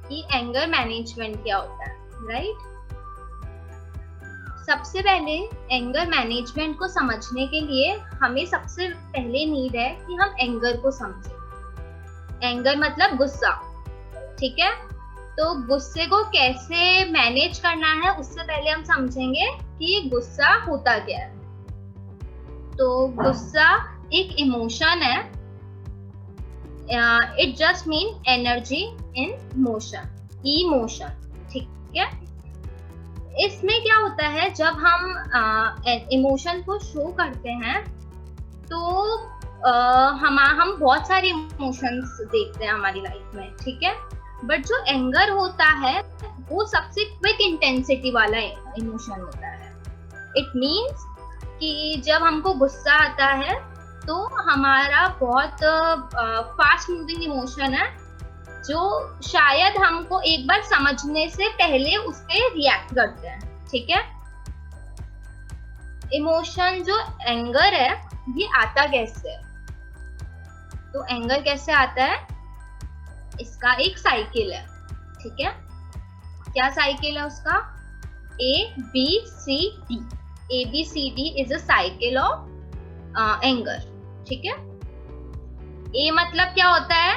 कि anger management क्या होता है, राइट। सबसे पहले एंगर मैनेजमेंट को समझने के लिए हमें सबसे पहले नीड है कि हम एंगर को समझें। एंगर मतलब गुस्सा, ठीक है। तो गुस्से को कैसे मैनेज करना है उससे पहले हम समझेंगे कि गुस्सा होता क्या है। तो गुस्सा एक इमोशन है। It just mean energy in motion, emotion, ठीक है। इसमें क्या होता है, जब हम इमोशन को शो करते हैं तो हम बहुत सारे इमोशंस देखते हैं हमारी लाइफ में, ठीक है। बट जो एंगर होता है वो सबसे क्विक इंटेंसिटी वाला इमोशन होता है। इट मीन्स कि जब हमको गुस्सा आता है तो हमारा बहुत फास्ट मूविंग इमोशन है, जो शायद हमको एक बार समझने से पहले उस पर रिएक्ट करते हैं, ठीक है। इमोशन जो एंगर है ये आता कैसे है? तो एंगर कैसे आता है, इसका एक साइकिल है, ठीक है। क्या साइकिल है उसका? ABCD। ABCD is a cycle of anger, ठीक है। A मतलब क्या होता है?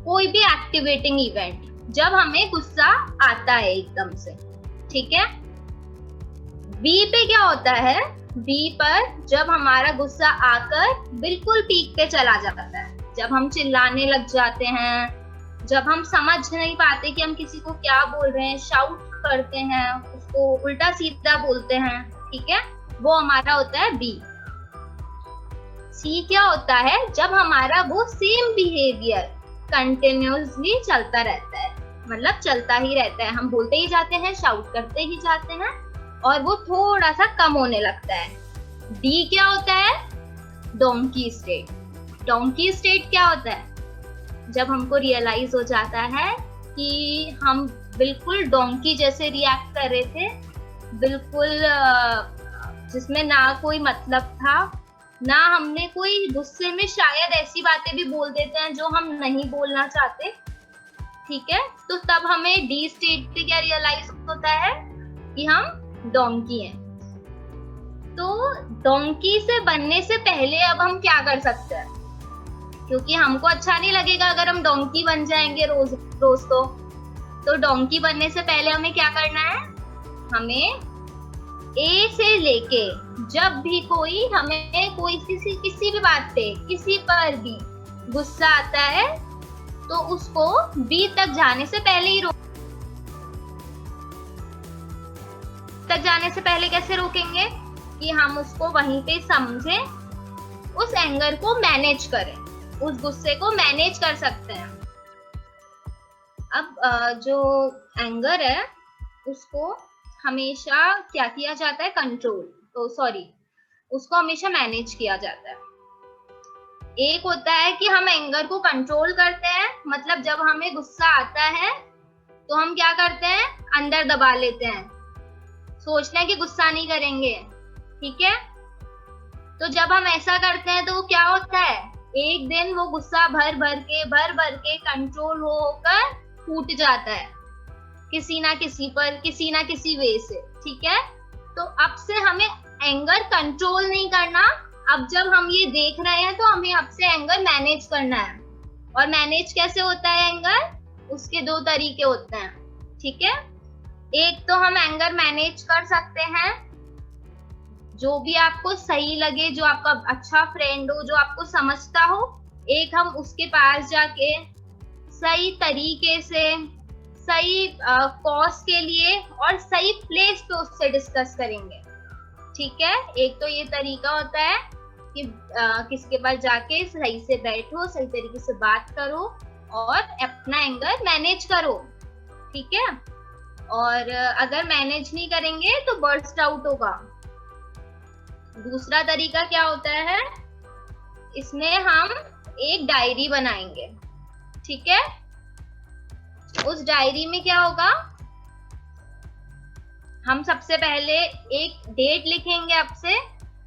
कोई भी एक्टिवेटिंग इवेंट, जब हमें गुस्सा आता है एकदम से, ठीक है। B पे क्या होता है? B पर जब हमारा गुस्सा आकर बिल्कुल पीक पे चला जाता है, जब हम चिल्लाने लग जाते हैं, जब हम समझ नहीं पाते कि हम किसी को क्या बोल रहे हैं, शाउट करते हैं, उसको उल्टा सीधा बोलते हैं, ठीक है, वो हमारा होता है B। C क्या होता है? जब हमारा वो सेम बिहेवियर कंटिन्यूअसली चलता रहता है, मतलब चलता ही रहता है, हम बोलते ही जाते हैं, शाउट करते ही जाते हैं, और वो थोड़ा सा कम होने लगता है। D क्या होता है? Donkey state. डोंकी स्टेट क्या होता है? जब हमको रियलाइज हो जाता है कि हम बिल्कुल डोंकी जैसे रिएक्ट कर रहे थे, बिल्कुल जिसमें ना कोई मतलब था, ना हमने कोई, गुस्से में शायद ऐसी बातें भी बोल देते हैं जो हम नहीं बोलना चाहते, ठीक है। तो तब हमें डी स्टेट पे क्या रियलाइज होता है कि हम डोंकी हैं। तो डोंकी से बनने से पहले अब हम क्या कर सकते हैं, क्योंकि हमको अच्छा नहीं लगेगा अगर हम डोंकी बन जाएंगे रोज रोज। तो डोंकी बनने से पहले हमें क्या करना है? हमें ए से लेके जब भी कोई किसी भी बात पे, किसी पर भी गुस्सा आता है तो उसको बी तक जाने से पहले ही तक जाने से पहले कैसे रोकेंगे कि हम उसको वहीं पे समझे, उस एंगर को मैनेज करें, उस गुस्से को मैनेज कर सकते हैं। अब जो एंगर है उसको हमेशा क्या किया जाता है? उसको हमेशा मैनेज किया जाता है। एक होता है कि हम एंगर को कंट्रोल करते हैं, मतलब जब हमें गुस्सा आता है तो हम क्या करते हैं? अंदर दबा लेते हैं, सोचते हैं कि गुस्सा नहीं करेंगे, ठीक है। तो जब हम ऐसा करते हैं तो वो क्या होता है? एक दिन वो गुस्सा भर भर के कंट्रोल होकर फूट जाता है किसी ना किसी पर, किसी ना किसी वे से, ठीक है। तो अब से हमें एंगर कंट्रोल नहीं करना, अब जब हम ये देख रहे हैं तो हमें अब से एंगर मैनेज करना है। और मैनेज कैसे होता है एंगर? उसके दो तरीके होते हैं, ठीक है। एक तो हम एंगर मैनेज कर सकते हैं, जो भी आपको सही लगे, जो आपका अच्छा फ्रेंड हो, जो आपको समझता हो, एक हम उसके पास जाके सही तरीके से, सही कॉज के लिए और सही प्लेस पे उससे डिस्कस करेंगे, ठीक है। एक तो ये तरीका होता है कि किसी के पास जाके सही से बैठो, सही तरीके से बात करो और अपना एंगर मैनेज करो, ठीक है। और अगर मैनेज नहीं करेंगे तो बर्स्ट आउट होगा। दूसरा तरीका क्या होता है? इसमें हम एक डायरी बनाएंगे, ठीक है। उस डायरी में क्या होगा? हम सबसे पहले एक डेट लिखेंगे, अब से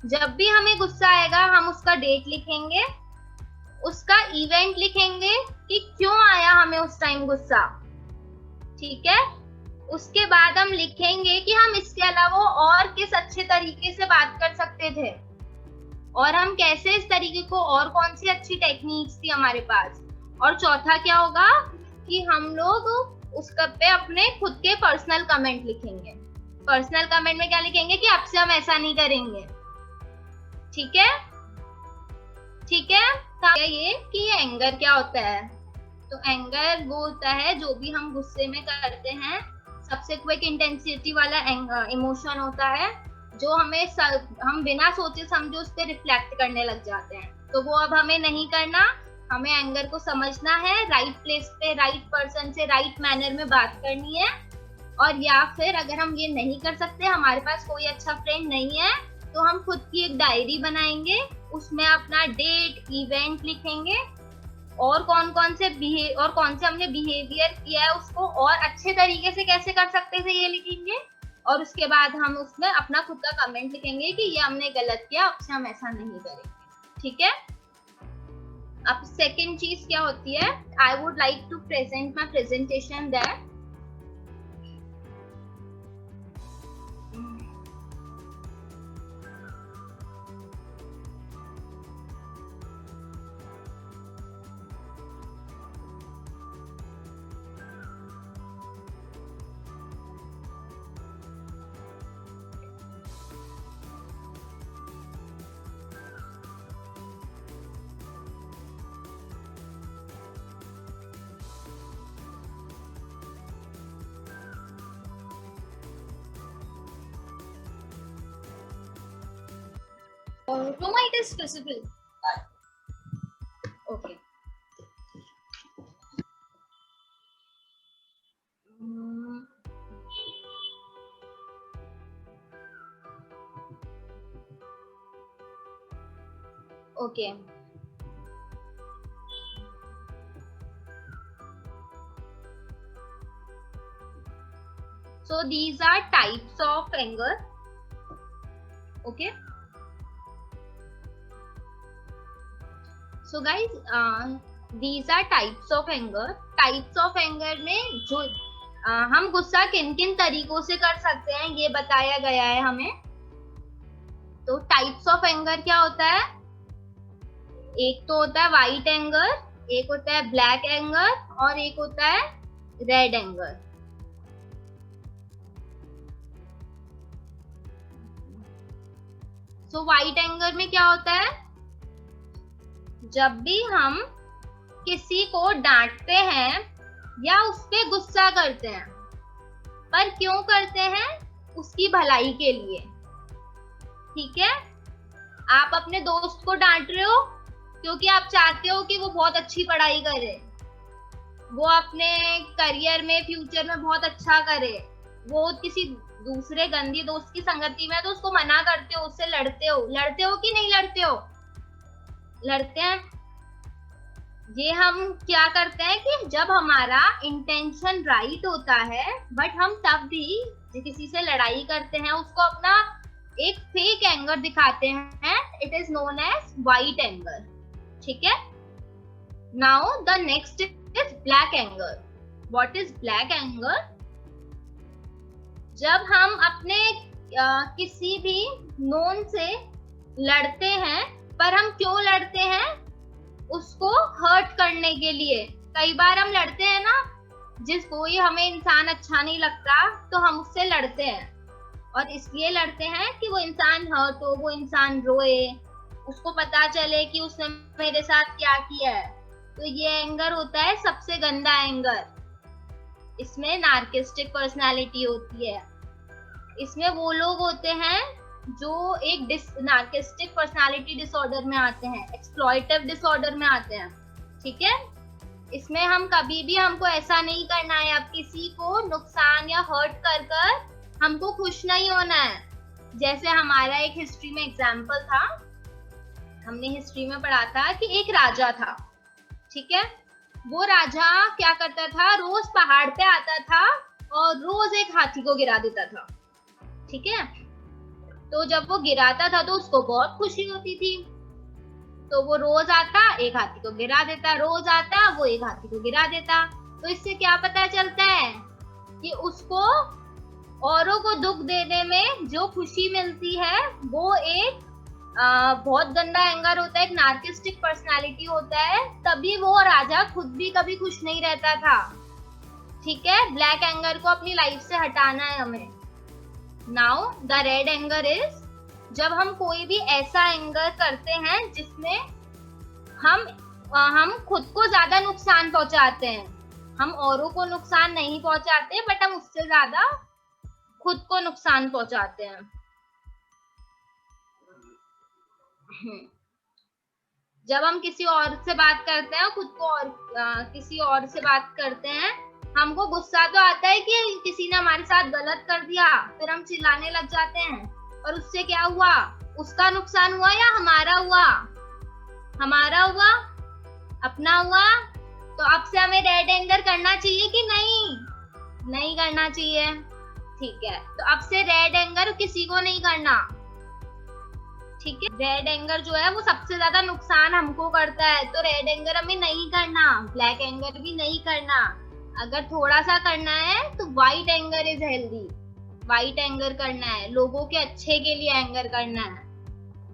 जब भी हमें गुस्सा आएगा हम उसका डेट लिखेंगे, उसका इवेंट लिखेंगे कि क्यों आया हमें हमें उस टाइम गुस्सा, ठीक है। उसके बाद हम लिखेंगे कि हम इसके अलावा और किस अच्छे तरीके से बात कर सकते थे, और हम कैसे इस तरीके को, और कौन सी अच्छी टेक्निक्स थी हमारे पास। और चौथा क्या होगा कि हम लोग उस पे अपने खुद के पर्सनल कमेंट लिखेंगे। पर्सनल कमेंट में क्या लिखेंगे कि अब से हम ऐसा नहीं करेंगे, ठीक है। ठीक है, तो ये कि ये एंगर क्या होता है। तो एंगर वो होता है जो भी हम गुस्से में करते हैं, सबसे क्विक इंटेंसिटी वाला इमोशन होता है, जो हम बिना सोचे समझे उस पर रिफ्लेक्ट करने लग जाते हैं। तो वो अब हमें नहीं करना, हमें एंगर को समझना है, राइट प्लेस पे राइट पर्सन से राइट मैनर में बात करनी है। और या फिर अगर हम ये नहीं कर सकते, हमारे पास कोई अच्छा फ्रेंड नहीं है, तो हम खुद की एक डायरी बनाएंगे, उसमें अपना डेट इवेंट लिखेंगे, और कौन कौन से हमने बिहेवियर किया है उसको और अच्छे तरीके से कैसे कर सकते थे ये लिखेंगे। और उसके बाद हम उसमें अपना खुद का कमेंट लिखेंगे कि ये हमने गलत किया, अब से हम ऐसा नहीं करेंगे, ठीक है। अब सेकंड चीज क्या होती है, I would like to present my presentation that Roma, it is visible. Okay. Okay. So these are types of anger. Okay. So guys, these are types of anger. Types of anger में जो हम गुस्सा किन किन तरीकों से कर सकते हैं ये बताया गया है हमें। तो टाइप्स ऑफ एंगर क्या होता है, एक तो होता है व्हाइट एंगर, एक होता है ब्लैक एंगर, और एक होता है रेड एंगर। सो व्हाइट एंगर में क्या होता है, जब भी हम किसी को डांटते हैं या उस पे गुस्सा करते हैं, पर क्यों करते हैं, उसकी भलाई के लिए, ठीक है। आप अपने दोस्त को डांट रहे हो क्योंकि आप चाहते हो कि वो बहुत अच्छी पढ़ाई करे, वो अपने करियर में फ्यूचर में बहुत अच्छा करे, वो किसी दूसरे गंदी दोस्त की संगति में तो उसको मना करते हो, उससे लड़ते हो कि नहीं लड़ते हो, लड़ते हैं। ये हम क्या करते हैं कि जब हमारा इंटेंशन राइट होता है, बट हम तब भी किसी से लड़ाई करते हैं, उसको अपना एक फेक एंगर दिखाते हैं, it is known as white anger, ठीक है। Now the next is black anger. What is black anger, जब हम अपने किसी भी नोन से लड़ते हैं, पर हम क्यों लड़ते हैं, उसको हर्ट करने के लिए। कई बार हम लड़ते हैं ना, जिस कोई हमें इंसान अच्छा नहीं लगता तो हम उससे लड़ते हैं, और इसलिए लड़ते हैं कि वो इंसान हर्ट हो, वो इंसान रोए, उसको पता चले कि उसने मेरे साथ क्या किया है। तो ये एंगर होता है सबसे गंदा एंगर। इसमें नार्किस्टिक पर्सनालिटी होती है। इसमें वो लोग होते हैं जो एक नार्किस्टिक पर्सनालिटी डिसऑर्डर में आते हैं, एक्सप्लॉइटिव डिसऑर्डर में आते हैं, ठीक है। इसमें हम कभी भी, हमको ऐसा नहीं करना है, अब किसी को नुकसान या हर्ट कर कर हमको खुश नहीं होना है। जैसे हमारा एक हिस्ट्री में एग्जाम्पल था, हमने हिस्ट्री में पढ़ा था कि एक राजा था, ठीक है। वो राजा क्या करता था, रोज पहाड़ पे आता था और रोज एक हाथी को गिरा देता था, ठीक है। तो जब वो गिराता था तो उसको बहुत खुशी होती थी, तो वो रोज आता एक हाथी को गिरा देता, रोज आता वो एक हाथी को गिरा देता। तो इससे क्या पता चलता है कि उसको औरों को दुख देने में जो खुशी मिलती है वो एक बहुत गंदा एंगर होता है, एक नार्सिसिस्टिक पर्सनालिटी होता है, तभी वो राजा खुद भी कभी खुश नहीं रहता था। ठीक है, ब्लैक एंगर को अपनी लाइफ से हटाना है हमें। Now the red anger is, जब हम कोई भी ऐसा एंगर करते हैं जिसमें हम खुद को ज्यादा नुकसान पहुंचाते हैं। हम औरों को नुकसान नहीं पहुंचाते, बट हम उससे ज्यादा खुद को नुकसान पहुंचाते हैं। जब हम किसी और से बात करते हैं, खुद को और किसी और से बात करते हैं, हमको गुस्सा तो आता है कि किसी ने हमारे साथ गलत कर दिया, फिर हम चिल्लाने लग जाते हैं, और उससे क्या हुआ, उसका नुकसान हुआ या हमारा हुआ? हमारा हुआ, अपना हुआ। तो अब से हमें रेड एंगर करना चाहिए कि नहीं? नहीं करना चाहिए। ठीक है, तो अब से रेड एंगर किसी को नहीं करना। ठीक है, रेड एंगर जो है वो सबसे ज्यादा नुकसान हमको करता है, तो रेड एंगर हमें नहीं करना, ब्लैक एंगर भी नहीं करना। अगर थोड़ा सा करना है तो white anger is healthy, white anger करना है, लोगों के अच्छे के लिए एंगर करना है।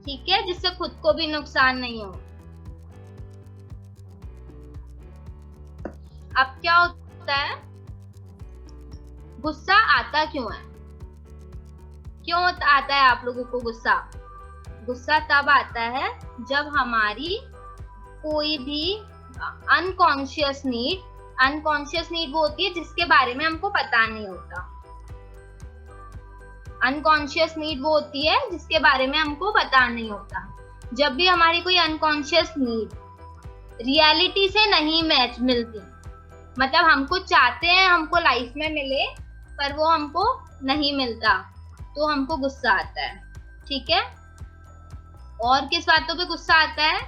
ठीक है, जिससे खुद को भी नुकसान नहीं हो। अब क्या होता है, गुस्सा आता क्यों है? क्यों आता है आप लोगों को गुस्सा? गुस्सा तब आता है जब हमारी कोई भी अनकॉन्शियस नीड वो होती है जिसके बारे में हमको पता नहीं होता। अनकॉन्शियस नीड वो होती है जिसके बारे में हमको पता नहीं होता। जब भी हमारी कोई अनकॉन्शियस नीड रियलिटी से नहीं मैच मिलती, मतलब हमको चाहते हैं हमको लाइफ में मिले पर वो हमको नहीं मिलता, तो हमको गुस्सा आता है। ठीक है, और किस बातों पे गुस्सा आता है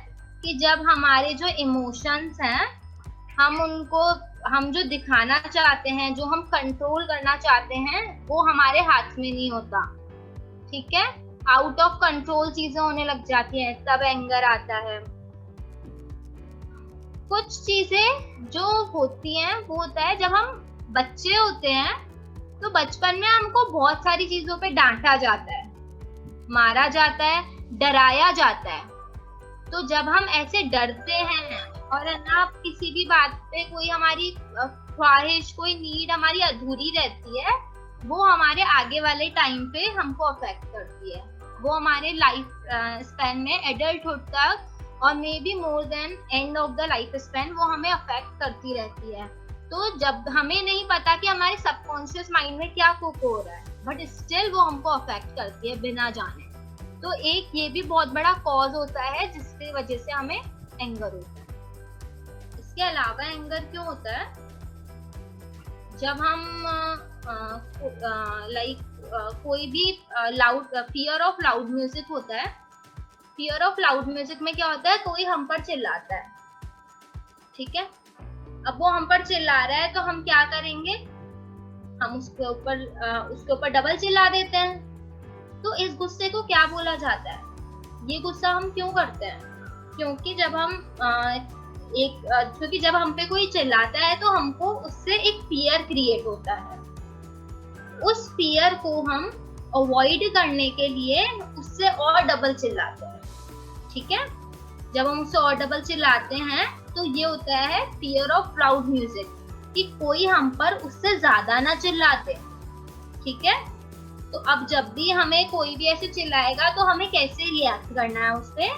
कि जब हमारे जो इमोशंस हैं, हम जो दिखाना चाहते हैं, जो हम कंट्रोल करना चाहते हैं, वो हमारे हाथ में नहीं होता। ठीक है, आउट ऑफ कंट्रोल चीजें होने लग जाती हैं, तब एंगर आता है। कुछ चीजें जो होती हैं वो होता है जब हम बच्चे होते हैं, तो बचपन में हमको बहुत सारी चीजों पे डांटा जाता है, मारा जाता है, डराया जाता है। तो जब हम ऐसे डरते हैं और ना किसी भी बात पे कोई हमारी ख्वाहिश, कोई नीड हमारी अधूरी रहती है, वो हमारे आगे वाले टाइम पे हमको अफेक्ट करती है। वो हमारे लाइफ स्पैन में एडल्टहुड तक और may be more than end of the life span वो हमें अफेक्ट करती रहती है। तो जब हमें नहीं पता कि हमारे सबकॉन्शियस माइंड में क्या कुक हो रहा है, बट स्टिल वो हमको अफेक्ट करती है बिना जाने। तो एक ये भी बहुत बड़ा कॉज होता है जिसकी वजह से हमें एंगर होता है। इसके अलावा एंगर क्यों होता है, जब हम कोई भी फियर ऑफ लाउड म्यूजिक होता है। फियर ऑफ लाउड म्यूजिक में क्या होता है, कोई हम पर चिल्लाता है। ठीक है, अब वो हम पर चिल्ला रहा है तो हम क्या करेंगे, हम उसके ऊपर डबल चिल्ला देते हैं। तो इस गुस्से को क्या बोला जाता है? ये गुस्सा हम क्यों करते हैं? क्योंकि जब हम पे कोई चिल्लाता है तो हमको उससे एक फियर क्रिएट होता है। उस फियर को हम अवॉइड करने के लिए उससे और डबल चिल्लाते हैं। ठीक है, जब हम उससे और डबल चिल्लाते हैं तो ये होता है फियर ऑफ लाउड म्यूजिक, कि कोई हम पर उससे ज्यादा ना चिल्लाते। ठीक है, तो अब जब भी हमें कोई भी ऐसे चिल्लाएगा तो हमें कैसे रिएक्ट करना है उस पे?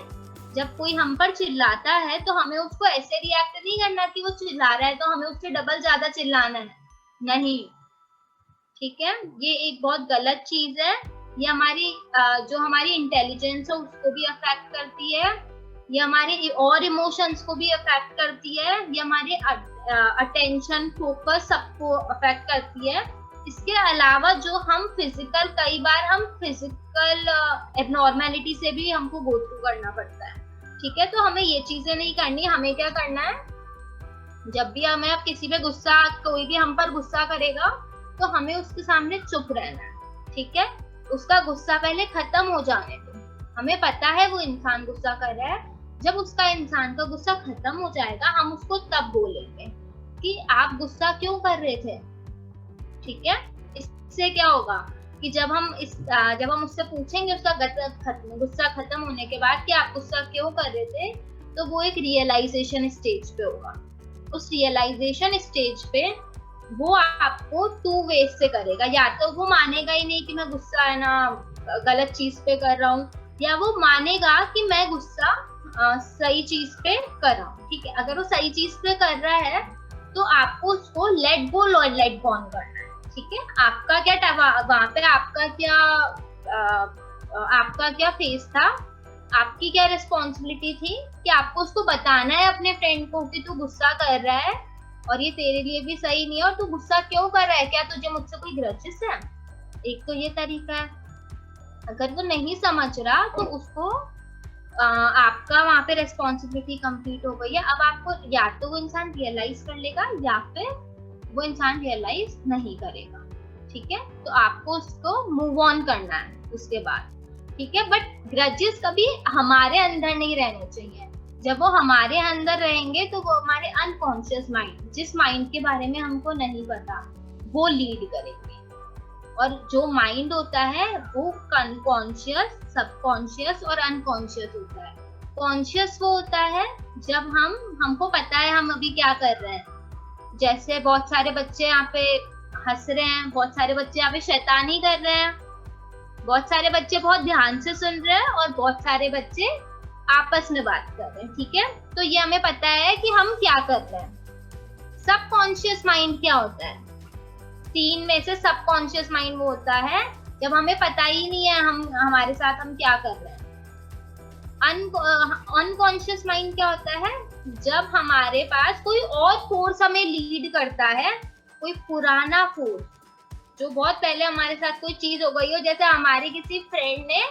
जब कोई हम पर चिल्लाता है तो हमें उसको ऐसे रिएक्ट नहीं करना कि वो चिल्ला रहा है तो हमें उससे डबल ज्यादा चिल्लाना है, नहीं। ठीक है, ये एक बहुत गलत चीज है। ये हमारी जो हमारी इंटेलिजेंस है उसको भी अफेक्ट करती है, ये हमारे और इमोशंस को भी अफेक्ट करती है, ये हमारे अटेंशन, फोकस सबको अफेक्ट करती है। इसके अलावा जो कई बार हम फिजिकल एबनॉर्मेलिटी से भी हमको गो थ्रू करना पड़ता है। ठीक है, तो हमें ये चीजें नहीं करनी। हमें क्या करना है, जब भी हमें अब किसी पे कोई भी हम पर गुस्सा करेगा तो हमें उसके सामने चुप रहना है। ठीक है, उसका गुस्सा पहले खत्म हो जाने दो। हमें पता है वो इंसान गुस्सा कर रहा है, जब इंसान का गुस्सा खत्म हो जाएगा हम उसको तब बोलेंगे। कि आप गुस्सा क्यों कर रहे थे। ठीक है, इससे क्या होगा कि जब हम उससे पूछेंगे उसका गुस्सा खत्म होने के बाद कि आप गुस्सा क्यों कर रहे थे, तो वो एक रियलाइजेशन स्टेज पे होगा। उस रियलाइजेशन स्टेज पे वो आपको 2 वेज से करेगा, या तो वो मानेगा ही नहीं कि मैं गुस्सा है ना गलत चीज पे कर रहा हूँ, या वो मानेगा कि मैं गुस्सा सही चीज पे कर रहा हूँ। ठीक है, अगर वो सही चीज पे कर रहा है तो आपको उसको let go let go on करना है। ठीक है, आपका क्या वहां पे आपका क्या फेस था, आपकी क्या रिस्पॉन्सिबिलिटी थी कि आपको उसको बताना है अपने फ्रेंड को कि तू गुस्सा कर रहा है और ये तेरे लिए भी सही नहीं है, और तू गुस्सा क्यों कर रहा है, क्या तुझे मुझसे कोई ग्रजेस है। एक तो ये तरीका है। अगर वो नहीं समझ रहा तो उसको आपका वहां पे रिस्पॉन्सिबिलिटी कंप्लीट हो गई है। अब आपको या तो वो इंसान रियलाइज कर लेगा या फिर वो इंसान रियलाइज नहीं करेगा। ठीक है, तो आपको उसको मूव ऑन करना है उसके बाद। ठीक है, बट ग्रजेस कभी हमारे अंदर नहीं रहने चाहिए। जब वो हमारे अंदर रहेंगे तो वो हमारे अनकॉन्शियस माइंड, जिस माइंड के बारे में हमको नहीं पता, वो लीड करेंगे। और जो माइंड होता है वो कॉन्शियस, सबकॉन्शियस और अनकॉन्शियस होता है। कॉन्शियस वो होता है जब हमको पता है हम अभी क्या कर रहे हैं। जैसे बहुत सारे बच्चे यहाँ पे हंस रहे हैं, बहुत सारे बच्चे यहाँ पे शैतानी कर रहे हैं, बहुत सारे बच्चे बहुत ध्यान से सुन रहे हैं और बहुत सारे बच्चे आपस में बात कर रहे हैं। ठीक है, तो ये हमें पता है कि हम क्या कर रहे हैं। सबकॉन्शियस माइंड क्या होता है? 3 में से सबकॉन्शियस माइंड वो होता है जब हमें पता ही नहीं है हमारे साथ हम क्या कर रहे हैं। अनकॉन्शियस माइंड क्या होता है? जब हमारे पास कोई और फोर्स हमें लीड करता है, कोई पुराना फोर्स जो बहुत पहले हमारे साथ कोई चीज हो गई हो, जैसे हमारे किसी फ्रेंड ने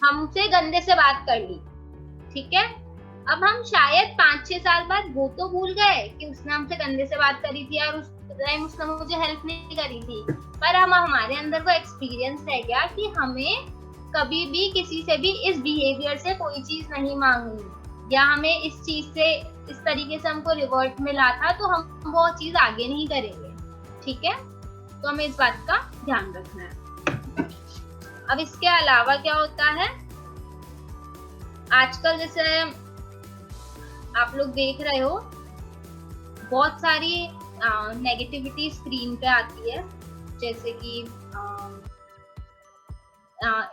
हमसे गंदे से बात कर ली। ठीक है, अब हम शायद 5-6 साल बाद वो तो भूल गए कि उसने हमसे गंदे से बात करी थी और उस टाइम उसने मुझे हेल्प नहीं करी थी, पर हमारे अंदर वो एक्सपीरियंस रह गया कि हमें कभी भी किसी से भी इस बिहेवियर से कोई चीज नहीं मांगनी, या हमें इस चीज से इस तरीके से हमको रिवर्ट मिला था तो हम वो चीज आगे नहीं करेंगे। ठीक है, तो हमें इस बात का ध्यान रखना है। अब इसके अलावा क्या होता है, आजकल जैसे आप लोग देख रहे हो बहुत सारी नेगेटिविटी स्क्रीन पे आती है, जैसे कि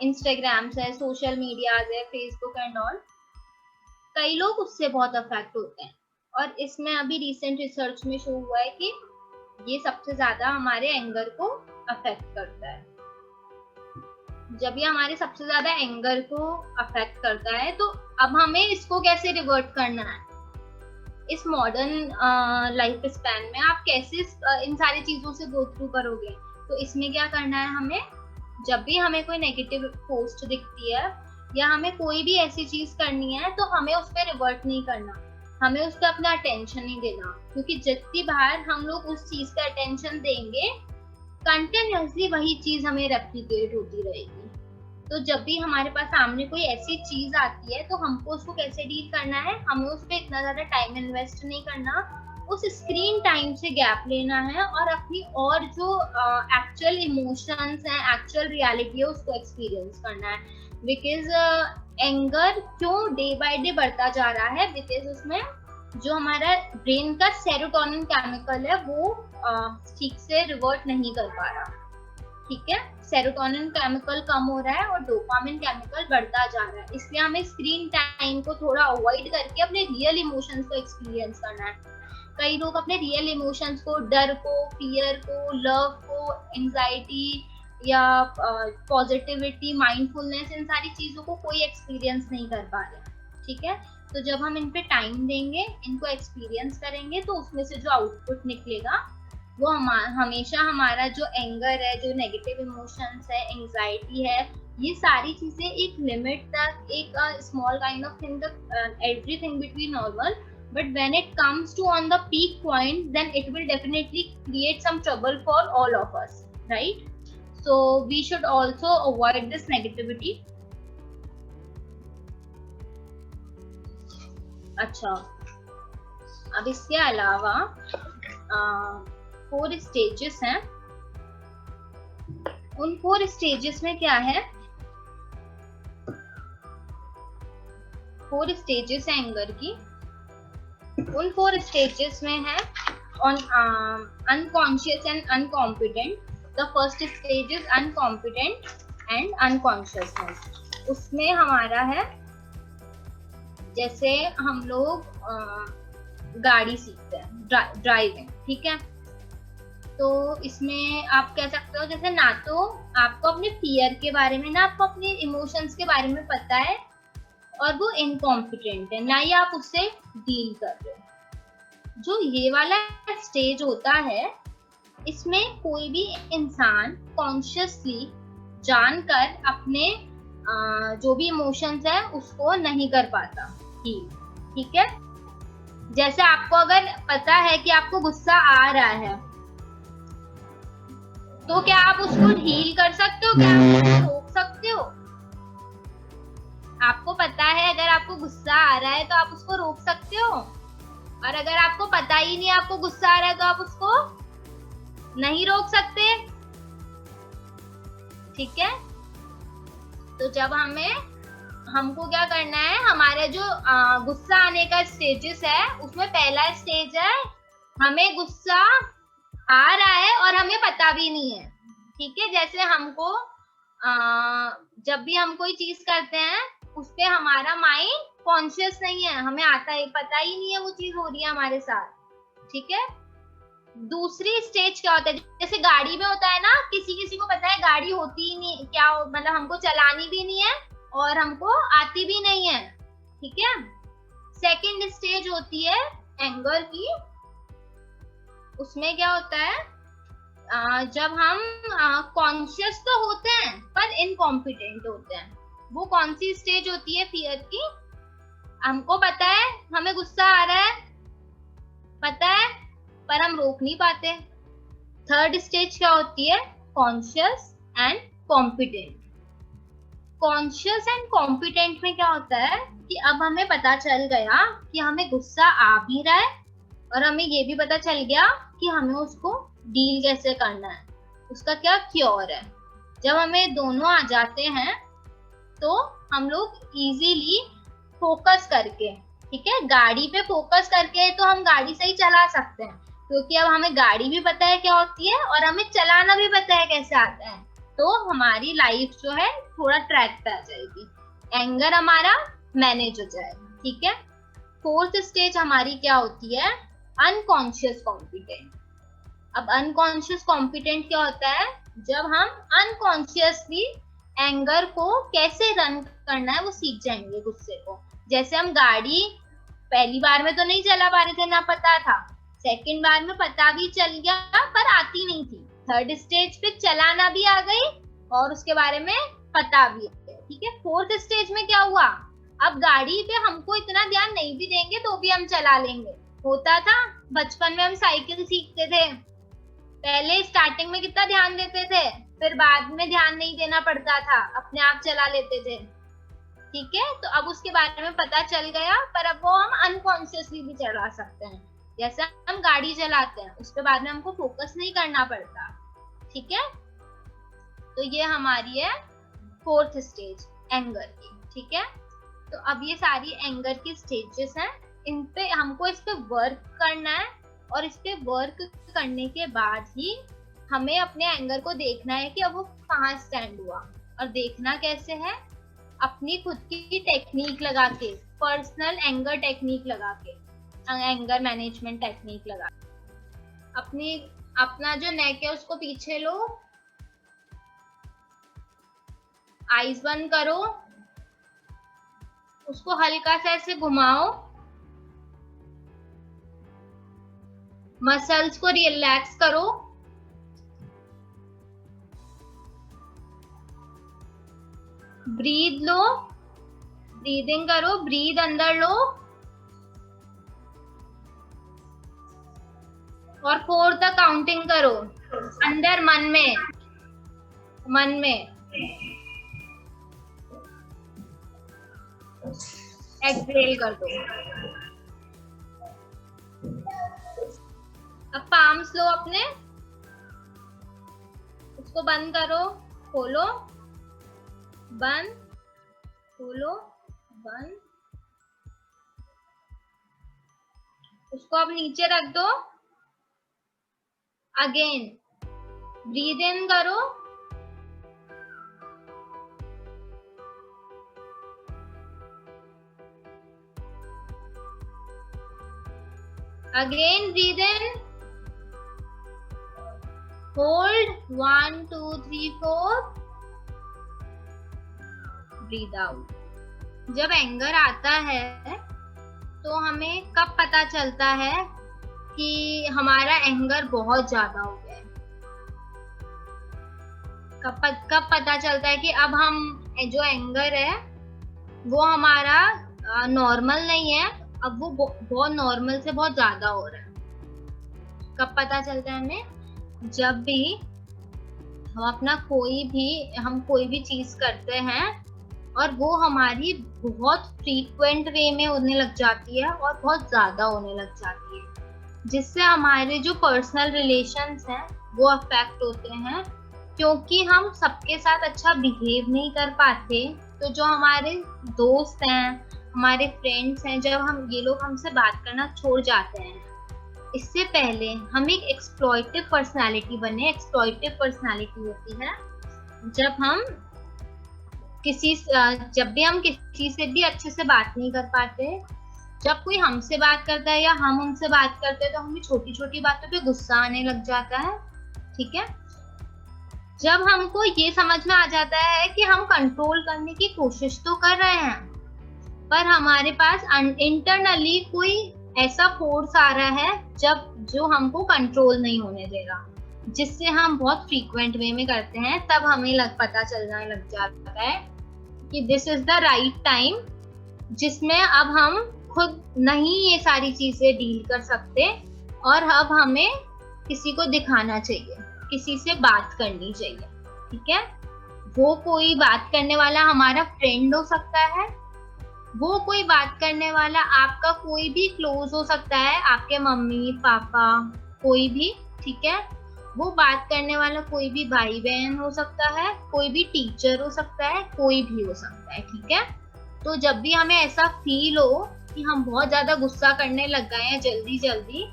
इंस्टाग्राम है, सोशल मीडिया है, फेसबुक एंड ऑल। कई लोग उससे बहुत अफेक्ट होते हैं, और इसमें अभी रिसेंट रिसर्च में शो हुआ है कि ये सबसे ज्यादा हमारे एंगर को अफेक्ट करता है। जब ये हमारे सबसे ज्यादा एंगर को अफेक्ट करता है, तो अब हमें इसको कैसे रिवर्ट करना है। इस मॉडर्न लाइफ स्पैन में आप कैसे इन सारी चीजों से गो थ्रू करोगे। तो इसमें क्या करना है, हमें जब भी हमें कोई नेगेटिव पोस्ट दिखती है या हमें कोई भी ऐसी चीज करनी है, तो हमें उस पर रिवर्ट नहीं करना, हमें उस पर अपना अटेंशन नहीं देना, क्योंकि जितनी बार हम लोग उस चीज का अटेंशन देंगे, कंटिन्यूअसली वही चीज हमें रेप्लिकेट होती रहेगी। तो जब भी हमारे पास सामने कोई ऐसी चीज आती है, तो हमको उसको कैसे डील करना है, हमें उस पर इतना ज्यादा टाइम इन्वेस्ट नहीं करना, उस स्क्रीन टाइम से गैप लेना है और अपनी और जो एक्चुअल इमोशंस हैं, एक्चुअल रियलिटी है, उसको एक्सपीरियंस करना है। बिकॉज एंगर क्यों डे बाय डे बढ़ता जा रहा है, बिकॉज उसमें जो हमारा ब्रेन का सेरोटोनिन केमिकल है वो ठीक से रिवर्ट नहीं कर पा रहा। ठीक है, सेरोटोनिन केमिकल कम हो रहा है और डोपामिन केमिकल बढ़ता जा रहा है। इसलिए हमें स्क्रीन टाइम को थोड़ा अवॉइड करके अपने रियल इमोशंस को एक्सपीरियंस करना है। कई लोग अपने रियल इमोशंस को, डर को, फियर को, लव को, एंजाइटी या पॉजिटिविटी, माइंडफुलनेस, इन सारी चीजों को कोई एक्सपीरियंस नहीं कर पा रहे। ठीक है, तो जब हम इन पे टाइम देंगे, इनको एक्सपीरियंस करेंगे, तो उसमें से जो आउटपुट निकलेगा वो हमेशा हमारा जो एंगर है, जो नेगेटिव इमोशंस है, एंजाइटी है, ये सारी चीजें एक लिमिट तक, एक स्मॉल काइंड ऑफ थिंग तक, everything between normal, but when it comes to on the peak point, then it will definitely create some trouble for all of us, right? So we should also avoid this negativity. अच्छा, अब इसके अलावा 4 stages हैं। उन 4 stages में क्या है, 4 stages है एंगर की। उन 4 स्टेजेस में है on unconscious and uncompetent. The first stage is uncompetent and unconsciousness. उसमें हमारा है, जैसे हम लोग गाड़ी सीखते हैं, ड्राइविंग, ठीक है। तो इसमें आप कह सकते हो जैसे ना तो आपको अपने फियर के बारे में, ना आपको अपने इमोशंस के बारे में पता है, और वो इनकॉम्पिटेंट है, ना ही आप उससे डील कर रहे हो। जो ये वाला स्टेज होता है, इसमें कोई भी इंसान कॉन्शियसली जानकर अपने जो भी इमोशंस है उसको नहीं कर पाता, ठीक है। जैसे आपको अगर पता है कि आपको गुस्सा आ रहा है, तो क्या आप उसको हील कर सकते हो, क्या आप उसको रोक सकते हो? आपको पता है अगर आपको गुस्सा आ रहा है तो आप उसको रोक सकते हो, और अगर आपको पता ही नहीं आपको गुस्सा आ रहा है तो आप उसको नहीं रोक सकते, ठीक है। तो जब हमको क्या करना है, हमारे जो गुस्सा आने का स्टेजेस है, उसमें पहला स्टेज है हमें गुस्सा आ रहा है और हमें पता भी नहीं है, ठीक है। जैसे हमको जब भी हम कोई चीज करते हैं उस पे हमारा माइंड कॉन्शियस नहीं है, हमें पता ही नहीं है वो चीज हो रही है हमारे साथ, ठीक है। दूसरी स्टेज क्या होता है, जैसे गाड़ी में होता है ना, किसी को पता है गाड़ी होती ही नहीं, क्या मतलब हमको चलानी भी नहीं है और हमको आती भी नहीं है, ठीक है। सेकंड स्टेज होती है एंगर की। उसमें क्या होता है, जब हम कॉन्शियस तो होते हैं पर इनकॉम्पिटेंट होते हैं। वो कौन सी स्टेज होती है फियर की, हमको पता है हमें गुस्सा आ रहा है, पता है, पर हम रोक नहीं पाते। थर्ड स्टेज क्या होती है, conscious and competent. Conscious and competent में क्या होता है कि अब हमें पता चल गया कि हमें गुस्सा आ भी रहा है, और हमें ये भी पता चल गया कि हमें उसको डील कैसे करना है, उसका क्या क्योर है। जब हमें दोनों आ जाते हैं तो हम लोग इजीली फोकस करके, ठीक है, गाड़ी पे फोकस करके तो हम गाड़ी सही चला सकते हैं, क्योंकि अब हमें गाड़ी भी पता है क्या होती है और हमें चलाना भी पता है कैसे आता है। तो हमारी लाइफ जो है थोड़ा ट्रैक पे आ जाएगी, एंगर हमारा मैनेज हो जाएगा, ठीक है। फोर्थ स्टेज हमारी क्या होती है, अनकॉन्शियस कॉम्पिटेंट। अब अनकॉन्शियस कॉम्पिटेंट क्या होता है, जब हम अनकॉन्शियसली एंगर को कैसे रन करना है वो सीख जाएंगे, गुस्से को। जैसे हम गाड़ी पहली बार में तो नहीं चला पा रहे थे, ना पता था, सेकंड बार में पता भी चल गया पर आती नहीं थी, थर्ड स्टेज पे चलाना भी आ गई और उसके बारे में पता भी है, ठीक है। फोर्थ स्टेज में क्या हुआ, अब गाड़ी पे हमको इतना ध्यान नहीं भी देंगे तो भी हम चला लेंगे। होता था बचपन में हम साइकिल सीखते थे, पहले स्टार्टिंग में कितना ध्यान देते थे, फिर बाद में ध्यान नहीं देना पड़ता था, अपने आप चला लेते थे, ठीक है। तो अब उसके बारे में पता चल गया, पर अब वो हम अनकॉन्शियसली भी चला सकते हैं। जैसे हम गाड़ी चलाते हैं उसके बाद में हमको फोकस नहीं करना पड़ता, ठीक है। तो ये हमारी है फोर्थ स्टेज एंगर की, ठीक है। तो अब ये सारी एंगर की स्टेजेस हैं, इन पे हमको इस पे वर्क करना है, और इस पे वर्क करने के बाद ही हमें अपने एंगर को देखना है कि अब वो कहाँ स्टैंड हुआ। और देखना कैसे है, अपनी खुद की टेक्निक लगा के, पर्सनल एंगर टेक्निक लगा के, एंगर मैनेजमेंट टेक्निक लगा, अपना जो नेक है उसको पीछे लो, आईज बंद करो, उसको हल्का सा ऐसे घुमाओ, मसल्स को रिलैक्स करो, ब्रीद लो, ब्रीदिंग करो, ब्रीद अंदर लो, और 4 तक काउंटिंग करो अंदर मन में एक्सहेल कर दो। अब पाम्स लो अपने, उसको बंद करो, खोलो, बंद, खोलो, बंद। उसको अब नीचे रख दो। अगेन ब्रीद इन करो, again breathe in, hold 1 2 3 4, breathe out. जब एंगर आता है तो हमें कब पता चलता है कि हमारा एंगर बहुत ज्यादा हो गया है? कब पता चलता है कि अब हम जो एंगर है वो हमारा नॉर्मल नहीं है, अब वो बहुत नॉर्मल से बहुत ज्यादा हो रहा है? कब पता चलता है हमें? जब भी हम कोई भी चीज करते हैं और वो हमारी बहुत फ्रीक्वेंट वे में होने लग जाती है और बहुत ज्यादा होने लग जाती है, जिससे हमारे जो पर्सनल रिलेशंस हैं वो अफेक्ट होते हैं, क्योंकि हम सबके साथ अच्छा बिहेव नहीं कर पाते। तो जो हमारे दोस्त हैं, हमारे फ्रेंड्स हैं, जब ये लोग हमसे बात करना छोड़ जाते हैं, इससे पहले हम एक एक्सप्लॉइटिव पर्सनालिटी बने। एक्सप्लॉइटिव पर्सनालिटी होती है जब भी हम किसी से भी अच्छे से बात नहीं कर पाते, जब कोई हमसे बात करता है या हम उनसे बात करते हैं तो हमें छोटी छोटी बातों पे गुस्सा आने लग जाता है। ठीक है, जब हमको ये समझ में आ जाता है कि हम कंट्रोल करने की कोशिश तो कर रहे हैं, पर हमारे पास इंटरनली कोई ऐसा फोर्स आ रहा है जो हमको कंट्रोल नहीं होने दे रहा, जिससे हम बहुत फ्रीक्वेंट वे में करते हैं, तब हमें पता चलने लग जाता है कि this is the right time, जिसमें अब हम खुद नहीं ये सारी चीजें डील कर सकते और अब हमें किसी को दिखाना चाहिए, किसी से बात करनी चाहिए। ठीक है, वो कोई बात करने वाला हमारा फ्रेंड हो सकता है, वो कोई बात करने वाला आपका कोई भी क्लोज हो सकता है, आपके मम्मी पापा कोई भी। ठीक है, वो बात करने वाला कोई भी भाई बहन हो सकता है, कोई भी टीचर हो सकता है, कोई भी हो सकता है। ठीक है, तो जब भी हमें ऐसा फील हो कि हम बहुत ज्यादा गुस्सा करने लग गए हैं, जल्दी जल्दी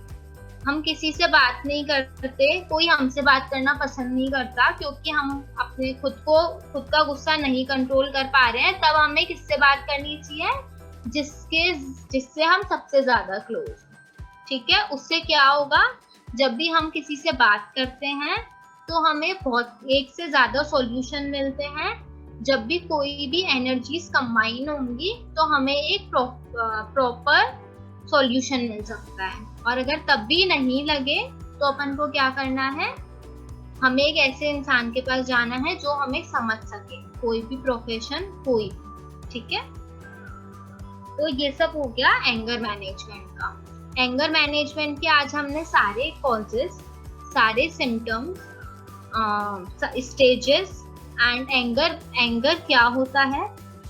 हम किसी से बात नहीं करते, कोई हमसे बात करना पसंद नहीं करता क्योंकि हम अपने खुद का गुस्सा नहीं कंट्रोल कर पा रहे हैं, तब हमें किससे बात करनी चाहिए? जिससे हम सबसे ज्यादा क्लोज। ठीक है, उससे क्या होगा, जब भी हम किसी से बात करते हैं तो हमें बहुत एक से ज्यादा सॉल्यूशन मिलते हैं। जब भी कोई भी एनर्जीज कंबाइन होंगी तो हमें एक प्रॉपर सॉल्यूशन मिल सकता है। और अगर तब भी नहीं लगे तो अपन को क्या करना है, हमें एक ऐसे इंसान के पास जाना है जो हमें समझ सके, कोई भी प्रोफेशन कोई भी। ठीक है, तो ये सब हो गया एंगर मैनेजमेंट का। एंगर मैनेजमेंट के आज हमने सारे कॉजेस, सारे सिम्टम्स, स्टेजेस एंड एंगर क्या होता है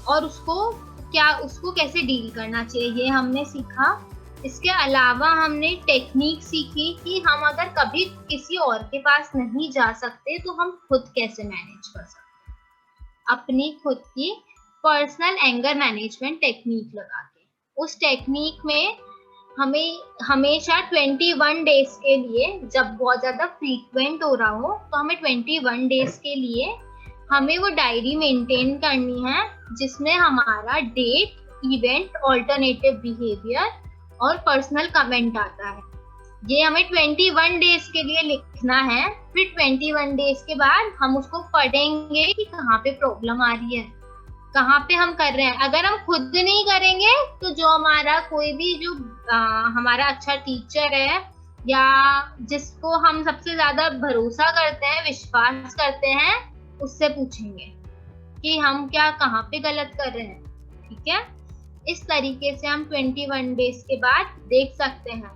और उसको कैसे डील करना चाहिए, ये हमने सीखा। इसके अलावा हमने टेक्निक सीखी कि हम अगर कभी किसी और के पास नहीं जा सकते तो हम खुद कैसे मैनेज कर सकते हैं, अपनी खुद की पर्सनल एंगर मैनेजमेंट टेक्निक लगा के। उस टेक्निक में हमें हमेशा 21 डेज के लिए, जब बहुत ज्यादा फ्रीक्वेंट हो रहा हो तो हमें 21 डेज के लिए हमें वो डायरी मेंटेन करनी है, जिसमें हमारा डेट, इवेंट, ऑल्टरनेटिव बिहेवियर और पर्सनल कमेंट आता है। ये हमें 21 डेज के लिए लिखना है। फिर 21 डेज के बाद हम उसको पढ़ेंगे कि कहाँ पे प्रॉब्लम आ रही है, कहाँ पे हम कर रहे हैं। अगर हम खुद नहीं करेंगे तो जो हमारा कोई भी जो हमारा अच्छा टीचर है या जिसको हम सबसे ज्यादा भरोसा करते हैं, विश्वास करते हैं, उससे पूछेंगे कि हम कहाँ पे गलत कर रहे हैं। ठीक है, इस तरीके से हम 21 डेज के बाद देख सकते हैं।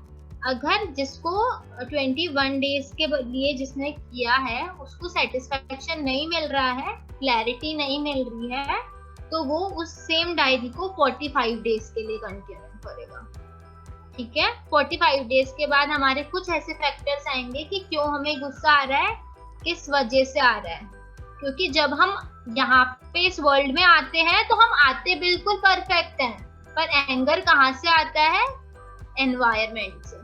अगर जिसको 21 डेज के लिए जिसने किया है उसको सेटिस्फेक्शन नहीं मिल रहा है, क्लैरिटी नहीं मिल रही है, तो वो उस सेम डायरी को 45 डेज के लिए कंटिन्यू करेगा। ठीक है। 45 डेज के बाद हमारे कुछ ऐसे फैक्टर्स आएंगे कि क्यों हमें गुस्सा आ रहा है, किस वजह से आ रहा है। क्योंकि जब हम यहाँ पे इस वर्ल्ड में आते हैं तो हम आते बिल्कुल परफेक्ट हैं, पर एंगर कहाँ से आता है? एनवायरमेंट से,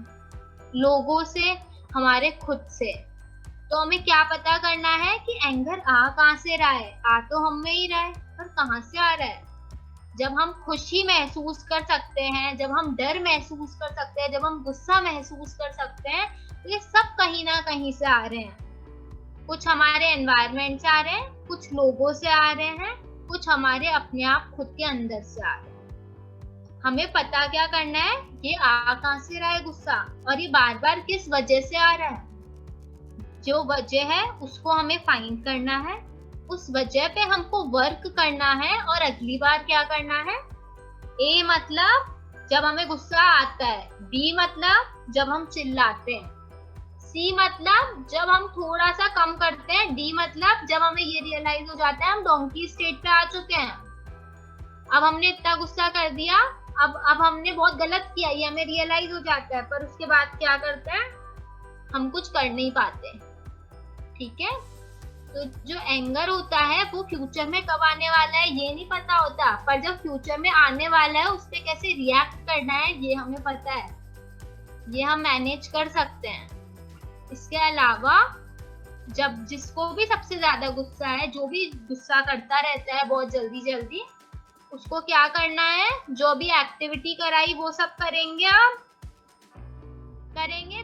लोगों से, हमारे खुद से। तो हमें क्या पता करना है कि एंगर आ कहाँ से रहा है? आ तो हम में ही रहा है, पर कहाँ से आ रहा है? जब हम खुशी महसूस कर सकते हैं, जब हम डर महसूस कर सकते हैं, जब हम गुस्सा महसूस कर सकते हैं, तो ये सब कहीं ना कहीं से आ रहे हैं। कुछ हमारे एनवायरनमेंट से आ रहे हैं, कुछ लोगों से आ रहे हैं, कुछ हमारे अपने आप खुद के अंदर से आ रहे हैं। हमें पता क्या करना है, ये आ कहाँ से रहा है गुस्सा, और ये बार बार किस वजह से आ रहा है। जो वजह है उसको हमें फाइंड करना है, उस वजह पे हमको वर्क करना है, और अगली बार क्या करना है। ए मतलब जब हमें गुस्सा आता है, बी मतलब जब हम चिल्लाते हैं, सी मतलब जब हम थोड़ा सा कम करते हैं, डी मतलब जब हमें ये रियलाइज हो जाता है हम डोंकी स्टेट पे आ चुके हैं। अब हमने इतना गुस्सा कर दिया, अब हमने बहुत गलत किया, ये हमें रियलाइज हो जाता है, पर उसके बाद क्या करते हैं, हम कुछ कर नहीं पाते। ठीक है। तो जो एंगर होता है वो फ्यूचर में कब आने वाला है ये नहीं पता होता, पर जब फ्यूचर में आने वाला है उस पर कैसे रिएक्ट करना है ये हमें पता है, ये हम मैनेज कर सकते हैं। इसके अलावा जब जिसको भी सबसे ज्यादा गुस्सा है, जो भी गुस्सा करता रहता है बहुत जल्दी जल्दी, उसको क्या करना है, जो भी एक्टिविटी कराई वो सब करेंगे, आप करेंगे।